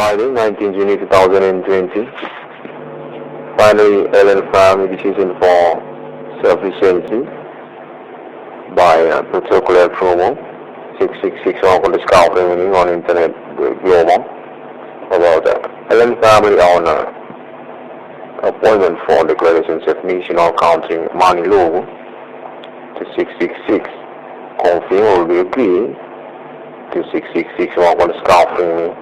Friday, 19th June 2020. Finally, Ellen family decision for sufficiency by protocol promo 666 on the scouting on internet global about Ellen family on appointment for declarations of national counting money logo to 666 confirm will be agreed to 666 on the scouting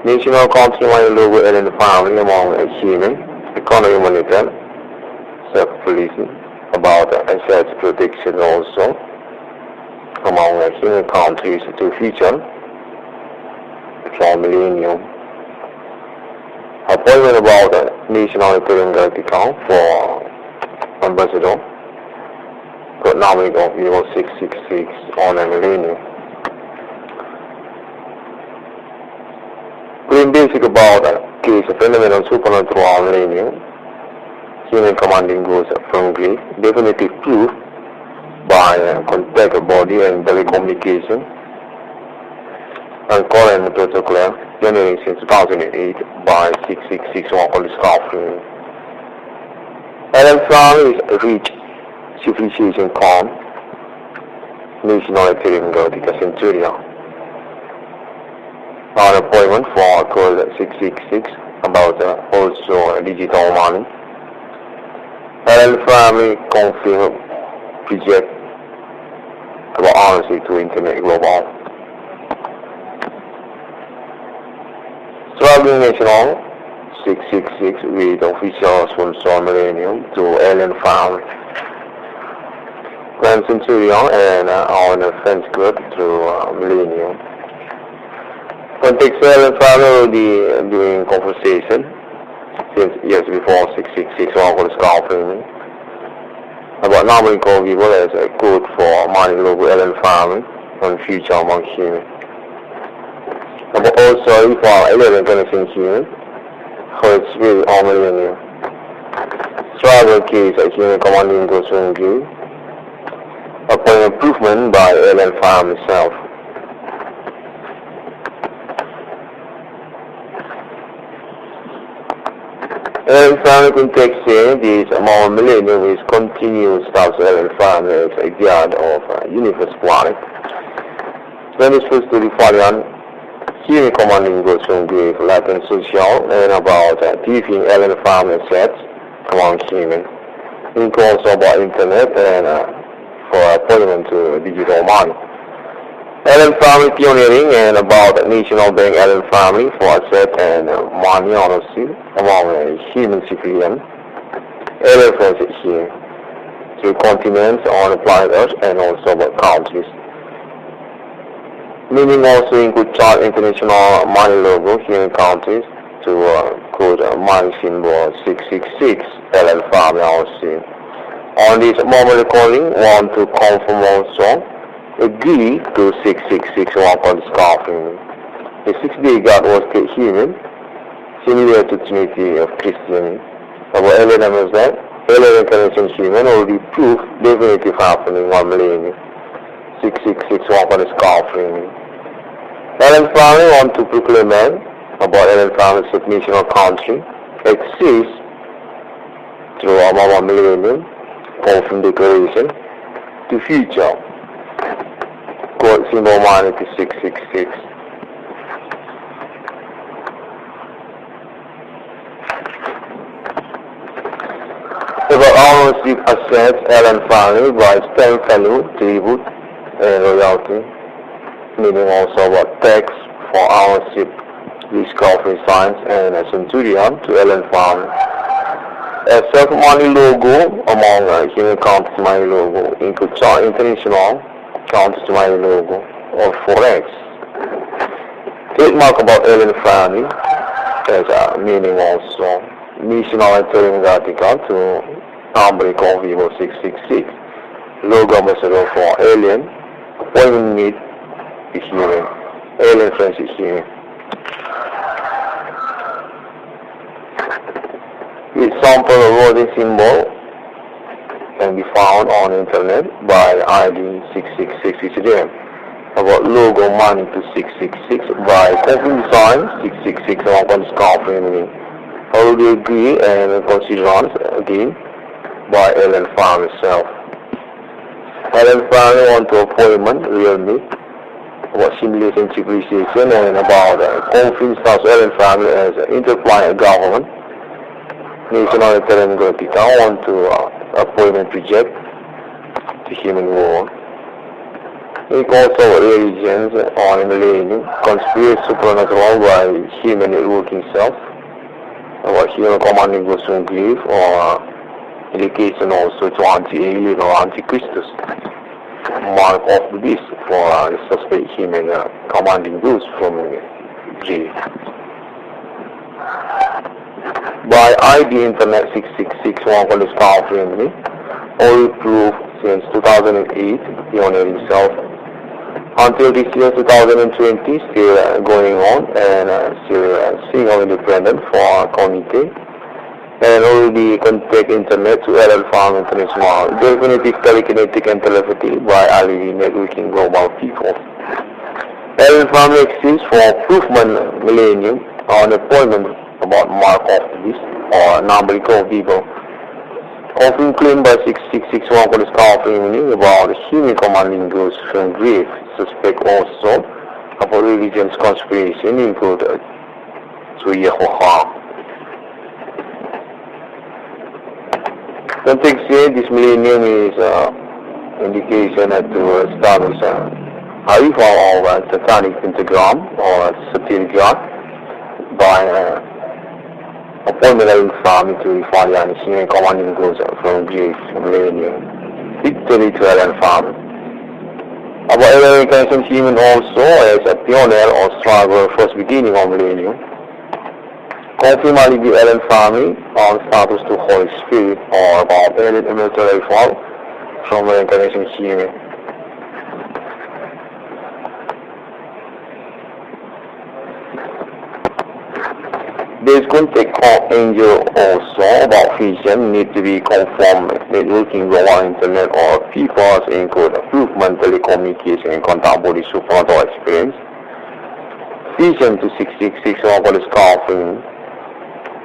national counting money logo Ellen family among human economy monitor self-policing about asset protection also among human countries to feature for MILENIUM. Appointment about national recurring account for ambassador economic of 666 on a MILENIUM. Going basic about case of fundamental supernatural MILENIUM. Human commanding goes from Greek, definitely proved by contact body and telecommunication and call and protocol January since 2008 by 666 on the scaffolding. Ellen family is reached civilization calm national Ethereum Centurion. Our appointment for call 666 about also digital money. Ellen family confirm project about honesty to internet global. Struggling national 666 with official sponsor MILENIUM to Ellen family. Grand Centurion and on a friends group through MILENIUM. Context Ellen family will be doing conversation since years before 666 on the scaffolding about normally call people as a code for money logo Ellen family on future among human. But also for 11 connection human HOLYSPIRIT on MILENIUM. Travel case a human commanding goes from view upon improvement by Ellen family itself. Ellen family context here, this among MILENIUM is continuous status Ellen family as a guard of universe planet. Then it's supposed to be following human commanding goes from grave, Latin social, and about thieving Ellen family sets among human. In also about internet and for appointment to digital money. Ellen family pioneering and about national bank Ellen family for asset and money honesty among human civilian. Ellen friends here to continents on the planet Earth and also about countries. Meaning also include child international money logo human countries to code money symbol 666 Ellen family also. On this moment recording, want to confirm also agree to 666 on the scaffolding. The 6-day God was human, similar to Trinity of Christian. About 11 was that 11 connection human already proved definitive happening on MILENIUM. 666 on the scaffolding. Ellen family want to proclaim about Ellen family's national country exists through our MILENIUM confirm declaration to future. Code symbol money to 666. About ownership assets, Ellen family by stem value, tribute, and royalty. Meaning also about tax for ownership, discovery science, and a centurion to Ellen family. A self-money logo among human countries money logo includes international countries money logo or forex. Trademark about Ellen family as a meaning also national Ethereum article to Ambry Convivo 666. Logo ambassador for alien appointment meet is human. Alien friends is human. With sample voting symbol can be found on internet by ID 666 icdm. about logo money to 666 by Coffin Design 666 on this company. Already agree and considerance again by Ellen Farm itself. Ellen Farm want to appointment realme about simulation civilization and about Coffin starts Ellen Farm as an interplanet government. National Intelligence want to appointment project to human world. It also religions on millennium, conspiracy supernatural by human networking self, or human commanding goes to grief, or indication also to anti-alien or anti-Christus. Mark of the beast for the suspect human commanding goods from grief. By ID Internet 666 one for the star friendly, all proof since 2008, pioneer himself. Until this year 2020, still going on and still single independent for committee. And already contact internet to LL Farm International, definitive telekinetic and telepathy by Ali networking global people. LL Farm exists for improvement millennium on appointment about mark of this or numerical people. Often claimed by 6661 for the star meaning about the human commanding goods from grief. Suspect also about religion's conspiration included to Yehovah. Context here, this millennium is indication to establish HOLYSPIRIT of satanic pentagram or satanic god by appointment of family to refer the human commanding goods from grief millennium. Victory to Ellen Farm. About reincarnation human also as a pioneer or struggle first beginning of millennium. Confirm the Ellen family on status to Holy Spirit or about alien immortal fall from reincarnation human. This contact of angel also about vision need to be conformed networking global internet or people's include improvement telecommunication and contemporary supernatural experience. Vision to 666 over the scoffing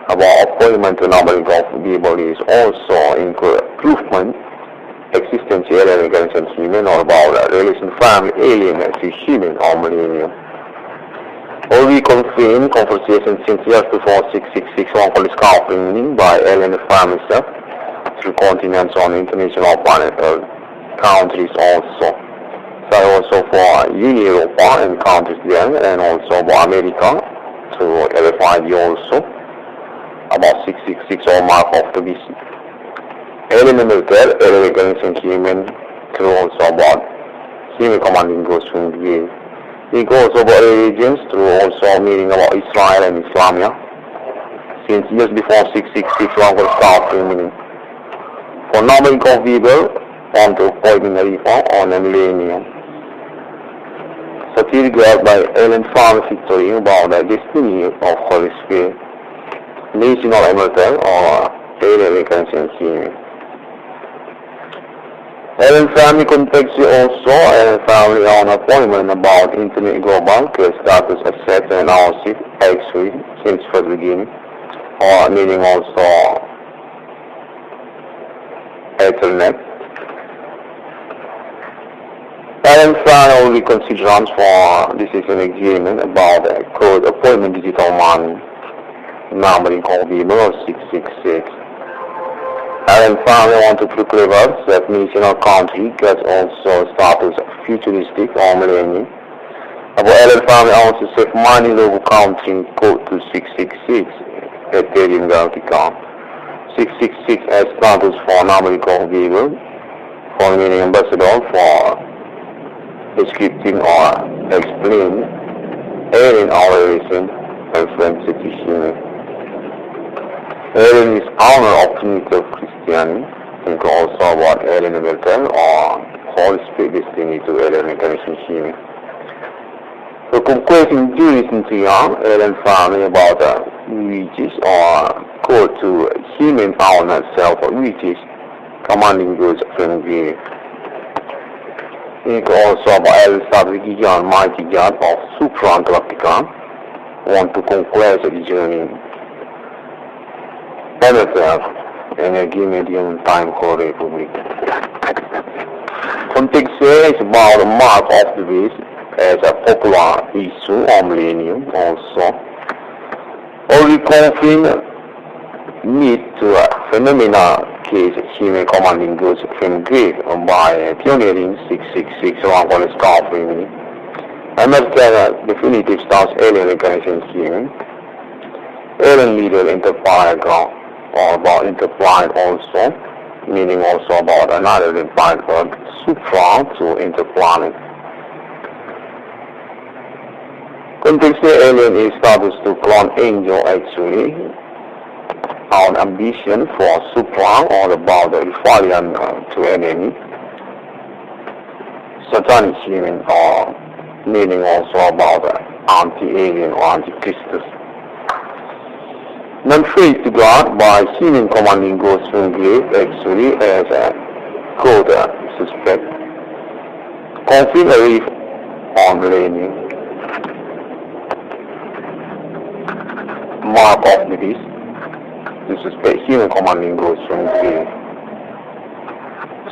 about appointment to number of people is also include improvement existential reincarnation human or about relation family alien as a human or millennium. Already confirmed conversation since years before 6661 for the scouting by Ellen Farm itself through continents on international planet countries also. So also for Europe and countries there and also for America to LFID also about 666 or mark of the beast. Ellen Military, Ellen human through also about human commanding goes from the He goes about religions through also meaning about Israel and Islamia. Since years before 666 one was started meaning. For numbering of people on to appointment on a millennium. Satiric work by Ellen Farm Victory about the destiny of Holy Spirit. National Emmerthер or alien reincarnation. Ellen family contacts you also and family on appointment about internet global case status accept and analysis actually since first beginning or meaning also Ethernet. Ellen family only considers for this is an agreement about the code appointment digital money numbering called people 666. Ellen family want to proclaim that national country gets also status futuristic or millennium. About Ellen family wants to save money local country code to 666 Ethereum Galaxy account. 666 as status for numerical people for meaning ambassador for descripting or explaining alien origin and friendship to human. Alien is honor of primitive Christianity, and also about alien immortal or Holy Spirit destiny to alien reincarnation human. So concluding duration to young alien family about riches or code to human honor self or riches commanding goods from grief. Think also about El Sadrigian, mighty God of Supra-Galactica, want to conquer the journey. Emerther, energy medium time for Republic. Context here is about the mark of the beast as a popular issue on MILENIUM also. Only confirm need to phenomena case human commanding goods from grave by pioneering 666 around on the scar framing. Emerther definitive stars alien recognition human. Alien leader enterprise or about enterprise also, meaning also about another implied word, supra to interplanet. Context alien is status to clone angel actually. Our ambition for supra or about the rebellion to enemy. Satanic human or meaning also about anti-alien or anti-Christus. Non-faith to God by human commanding goes from grave actually as a code suspect. Confirm a reef on MILENIUM. Mark of the beast. To suspect human commanding goes from grave.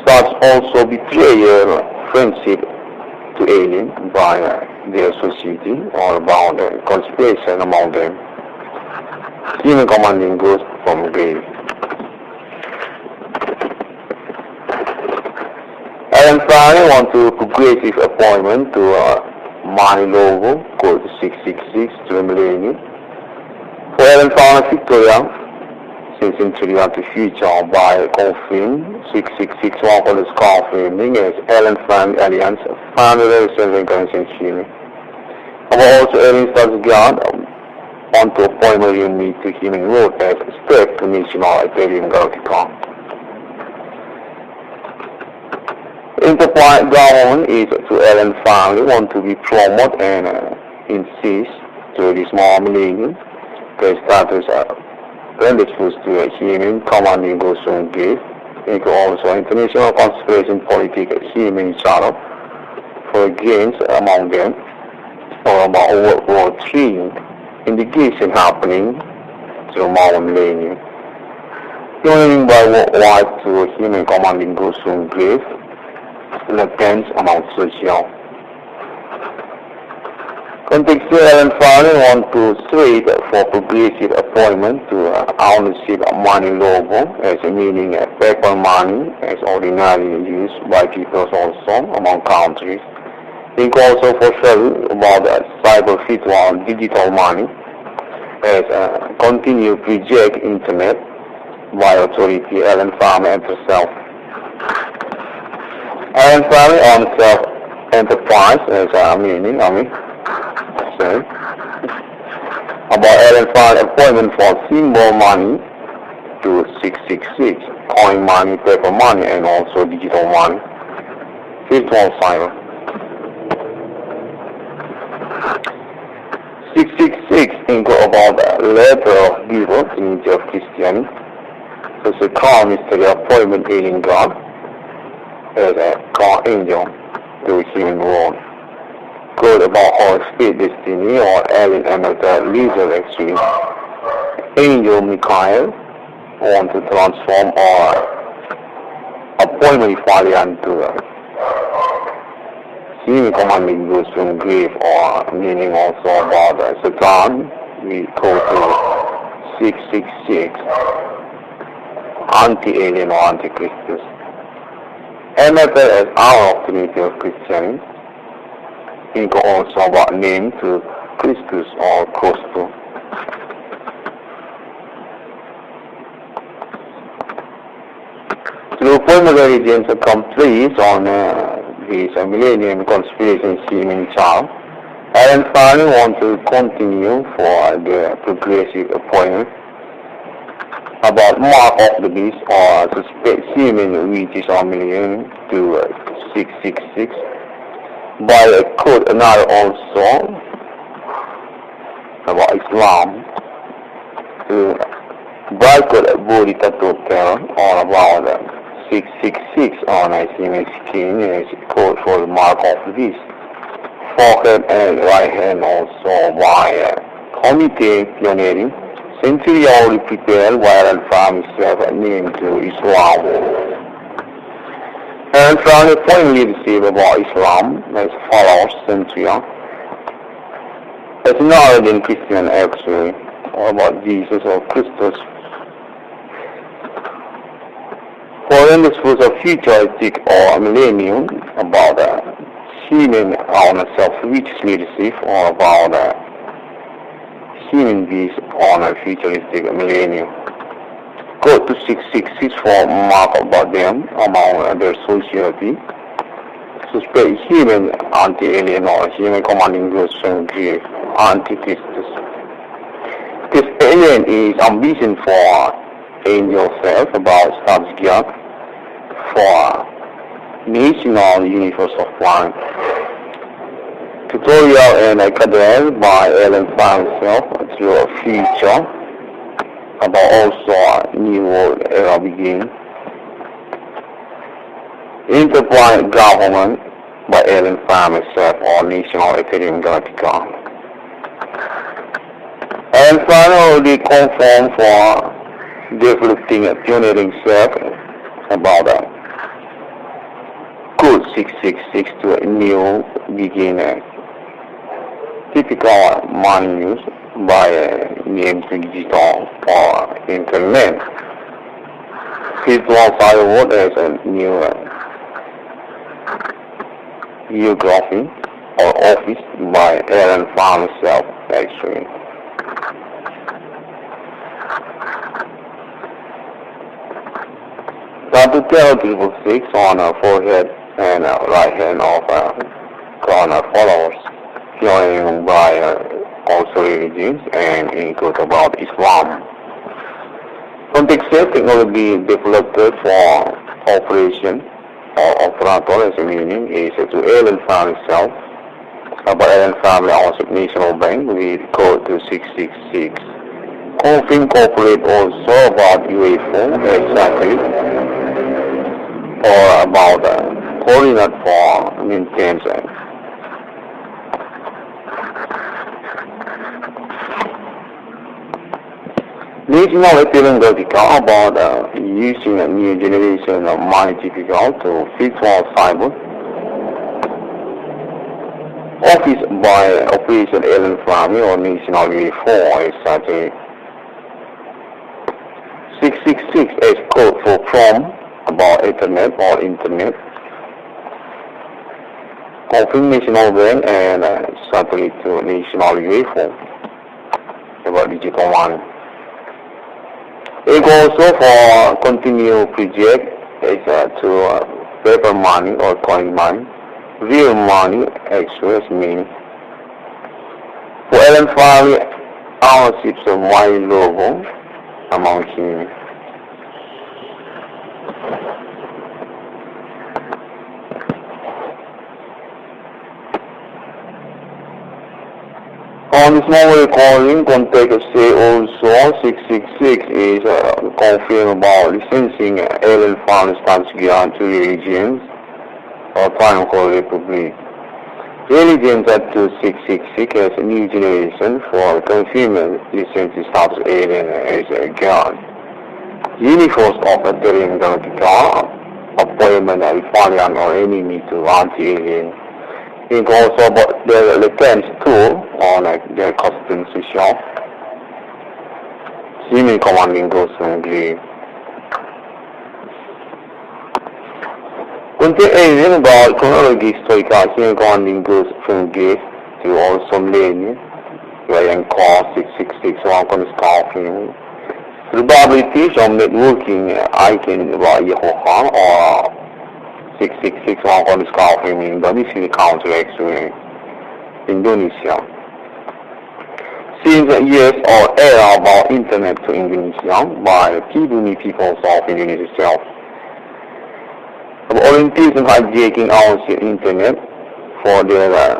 Starts also betrayal friendship to alien by their society or about conspiration among them. Human commanding goes from grave. And finally want to progressive appointment to my logo code 666 to MILENIUM. For Ellen Fowler Victoria, since introduced to future by confirm 6661 for the scar framing as Ellen Family Alliance Family Reincarnation Human. About also Ellen Stars God on to appointment you need to human road as step to national Italian Galactica. Enterprise government is to Ellen family want to be promoted and insist to this more MILENIUM. The status rendered to a human commanding goes from grave. It also international conspiration politics human each other for gains among them or about World War III indication happening to more MILENIUM. Joining by worldwide to a human commanding goes from grave depends among social. Contextual and finally want to trade for progressive appointment to ownership of money logo as a meaning paper money as ordinarily used by people also among countries. Think also for sure about cyber virtual digital money as continue project internet by authority Ellen Farmer and herself. Ellen Farmer on self enterprise as a meaning about Ellen Farmer appointment for symbol money to 666 coin money, paper money and also digital money. Virtual cyber. 666 include about the letter of giver, Trinity of Christianity. So it's a call mystery appointment alien God as a call angel to the human world. Code about HOLYSPIRIT destiny or alien emerther leader actually. Angel Michael want to transform or appointment Falian to human commanding goods from grave or meaning also about Satan, we call to 666 anti-alien or anti-Christus. Emerther as our Trinity of Christianity. Think also about name to Christus or Christo. The appointment religions are complete on this MILENIUM conspiracy scheme in child. And finally want to continue for the progressive appointment about mark of the beast or suspect human which is on MILENIUM to 666 by a code another also about Islam to by code body tattoo terror or about 666 on a human skin is code for the mark of this. Forehead and right hand also by committee pioneering. Century already prepared while and found himself named to Islam. And from the finally received about Islam as follows century. It's not in Christian actually, or about Jesus or Christus. For in this was a futuristic or millennium about human on a self-reachly receive or about human beings on a futuristic millennium. Go to 666 for mark about them among their society. Suspect human anti-alien or human commanding groups from Greek anti-Christus. This alien is ambition for angel self about subject for national universe of one. Tutorial and academic by Ellen found himself through a future about also a new world era begin. Enterprise government by Ellen found himself on national Ethereum Galactica. And finally conform for developing a pioneering self about code 666 to a new beginning. Typical money news by name to digital or internet. Virtual firewall as a new geography or office by Aaron Farm himself actually. Now to tell people 6 on a forehead and right hand of corner followers. Joined by also religions and include about Islam. Context technology developed for operation or operator as a meaning is to Allen Farm itself. About Allen Farm also National Bank with code to 666. Confirm corporate also about UFO exactly or about coordinate for maintenance. National Ethereum Galactica about using a new generation of money typical to virtual cyber. Office by Operation Allen Farming or National UFO is such a 666 as code for from about Ethernet or Internet. Confirmational bank and satellite to National UFO about digital money. It also for continue project is to paper money or coin money, real money actually means. For Allen Farley, ownerships of my logo among him. On this moment recording, contact say also 666 is confirmed about licensing Allen Farms Tanzania to religions or time called Republic. Religions up to 666 as a new generation for confirming licensing status Allen as a God. Universe of Ethereum Galactica, appointment of Italian or enemy to anti-alien. It also about their defense tool on their custom social. Human commanding goes from Greek. Contain alien about chronology historical human commanding goes from Greek to also millennium, where you call 666 one can scoffing. Probabilities of networking icon about Yehoha or 666 one can scoffing in Indonesia country actually. Indonesia. Since years or era about internet to Indonesia by Kibuni peoples of Indonesia itself. Orientation hijacking our internet for their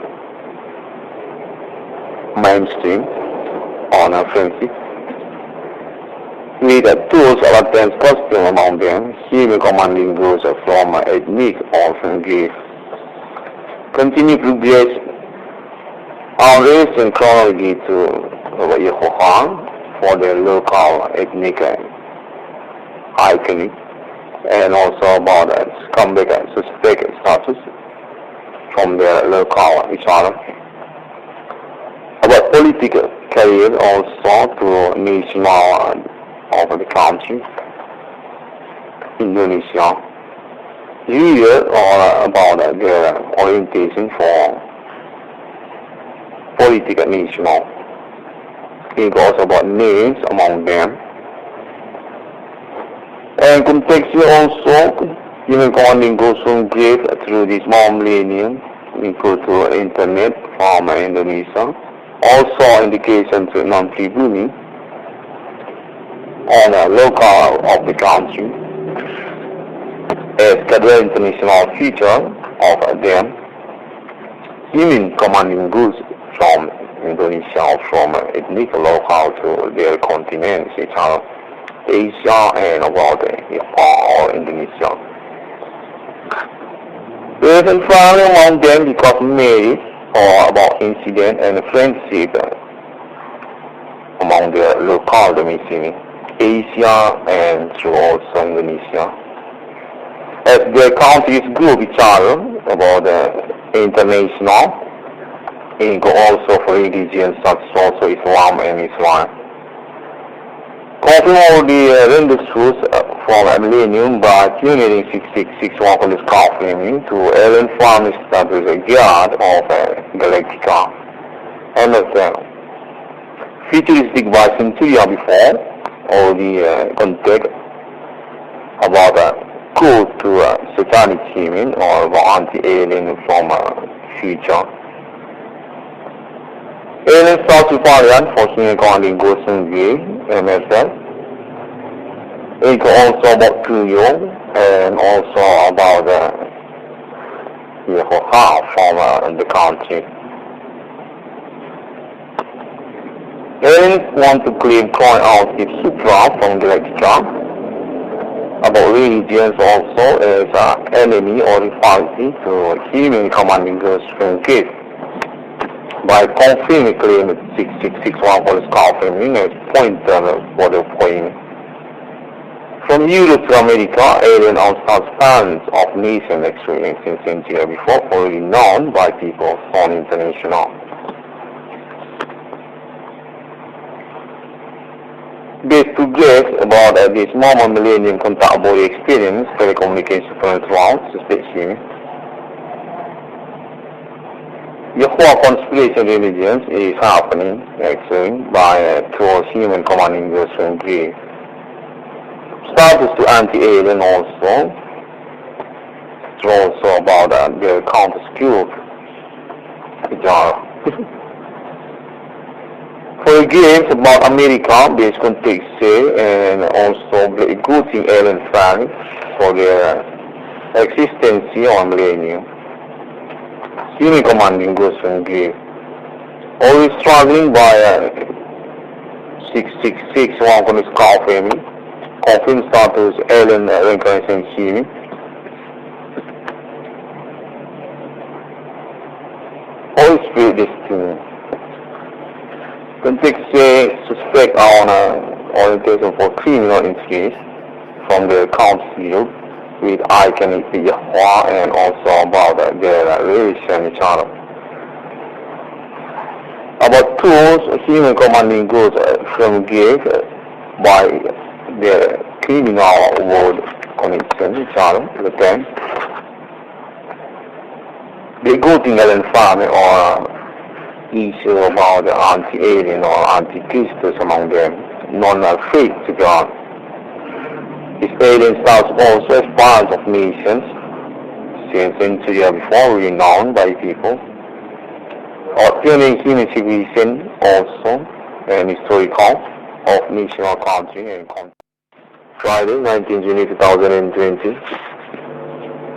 mainstream on a friendship with a tool tools of advanced custom among them, human commanding those from ethnic often give. Continue progress our recent chronology to Yehohan for the local ethnic iconic and also about scumbag and suspect status from their local each other. About political career also to national of the country, Indonesia. Here or about their orientation for political national. Think also about names among them. And contextually also, human commanding goes from grave through this millennium, equal to internet from Indonesia. Also indication to non-tribuni on a local of the country as the international feature of them. Human commanding goods from Indonesia, from ethnic local to their continents, each other, Asia and about all Indonesia. There is a family among them because marriage or about incident and friendship among the local domicile, Asia and through also Indonesia. As their countries group each other about the international, and also for religions such as also Islam and Islam. Confirm all the render source from MILENIUM by tuning 6661 for this confirming to Ellen Farm that is a guard of Galactica. MILENIUM. Futuristic by Centuria before, all the context about code to satanic human or anti-alien from future. Alien South variant for human commanding goes in view, MSL. It also about Kuyo and also about Yehoha from the country. Aliens want to claim coin out its sutra from Galactica. About religions also as enemy or rivalry to human commanding goes from gift. By confirming claim 6661 for this confirming as pointer for the point. From Europe to America, alien outside spans of nation experiencing century before already known by people on international. This progress about this normal millennium contact body experience, telecommunication throughout, especially Yehovah conspiracy religions is happening actually by towards human commanding those from grave. Status to anti-alien also. It's also about their counter-skill. For the games about America, based context and also the recruiting alien fans for their existence on millennium. Human commanding goes from grave. Always struggling by 666 one from his family. Confirm status alien reincarnation human. HOLYSPIRIT destiny. Context suspect on orientation for criminal injuries from the council with iconic Yahweh and also about their relation each other. About tools, human commanding goods from grave by their criminal world connection each other, the time. They go to Ellen family or issue about the anti-alien or anti-Christus among them, non-faith to God. This alien starts also as part of nations, since century before renowned by people, or pioneering human civilization also, and historical of national country and country. Friday, 19 June 2020.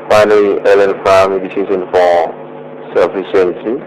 Finally, Ellen family decision for self-recency.